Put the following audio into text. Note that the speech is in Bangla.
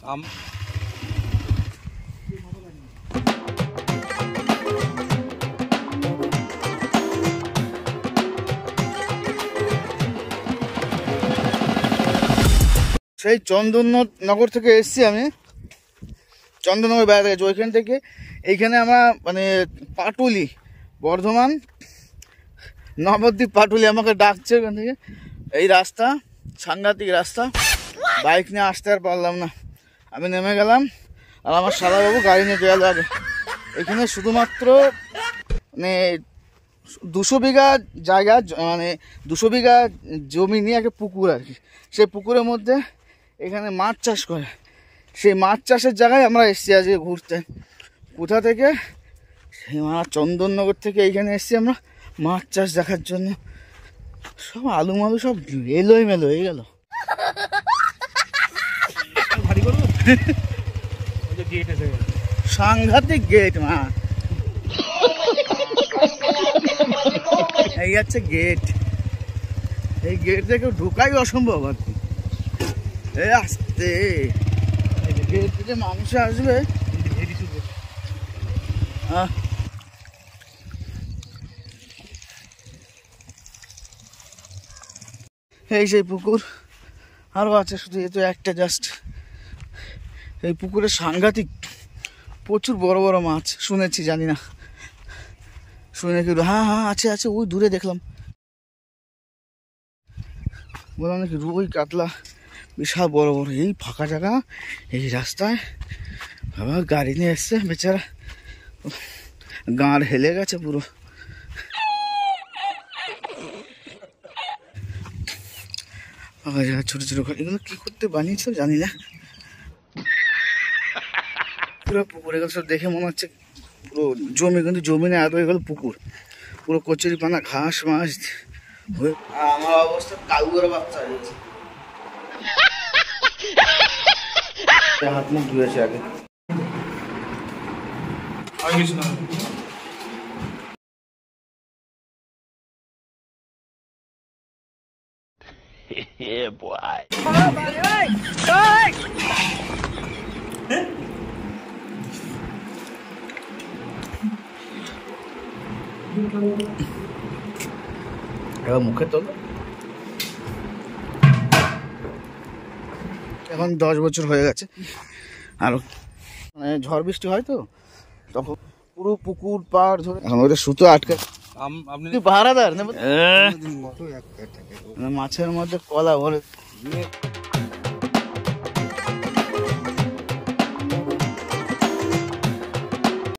সেই চন্দননগর থেকে এসছি আমি, চন্দননগর বেড়াতে গেছি। ওইখান থেকে এইখানে আমরা মানে পাটুলি, বর্ধমান নবদ্বীপ পাটুলি আমাকে ডাকছে ওখান থেকে। এই রাস্তা সাংঘাতিক রাস্তা, বাইক নিয়ে আসতে আর পারলাম না। আমি নেমে গেলাম আর আমার সাদাবাবু গাড়ি নিয়ে গেল আগে। এখানে শুধুমাত্র মানে 200 বিঘা জায়গা, মানে 200 বিঘা জমি নিয়ে একটা পুকুর আর কি। সেই পুকুরের মধ্যে এখানে মাছ চাষ করে। সেই মাছ চাষের জায়গায় আমরা এসেছি আজকে ঘুরতে। কোথা থেকে? সেই চন্দননগর থেকে এইখানে এসেছি আমরা মাছ চাষ দেখার জন্য। সব আলু মালু সব এলোই মেলো হয়ে গেল। সাংঘাতিক গেট মা, এই যাচ্ছে গেট। এই গেট থেকে ঢোকাই অসম্ভব আর কি। এই আসতে গেট থেকে মানুষ আসবে। এই সেই পুকুর, আরও আছে, শুধু এ তো একটা জাস্ট। এই পুকুরে সাংঘাতিক প্রচুর বড় বড় মাছ শুনেছি, জানি না শুনে কি। হ্যাঁ হ্যাঁ আছে আছে, ওই দূরে দেখলাম। বললাম নাকি রুই কাতলা বিশাল বড় বড়। এই ফাঁকা জায়গা, এই রাস্তায় বাবা গাড়ি নিয়ে এসছে, বেচারা গাঁড় হেলে গেছে পুরো। ফাঁকা জায়গা, ছোটো ছোটো ঘর, এগুলো কী করতে বানিয়েছে জানি না। পুরো পুকুর এগুলো সব দেখে মনে হচ্ছে পুরো জমি, কিন্তু জমি না, এত এগুলো পুকুর। পুরো কচুরি পানা, ঘাস মাছ। আমার অবস্থা কাউর বাচ্চা হয়েছে। হাত মুখ ধুয়েছে আগে। এবার মুখে তোল। এখন 10 বছর হয়ে গেছে। আর মানে ঝড় বৃষ্টি হয় তো, তখন পুরো পুকুর পাড় ধরে এখন ওটা সুতো আটকে। আপনি পাহারাদার মাছের মধ্যে কলা ভরে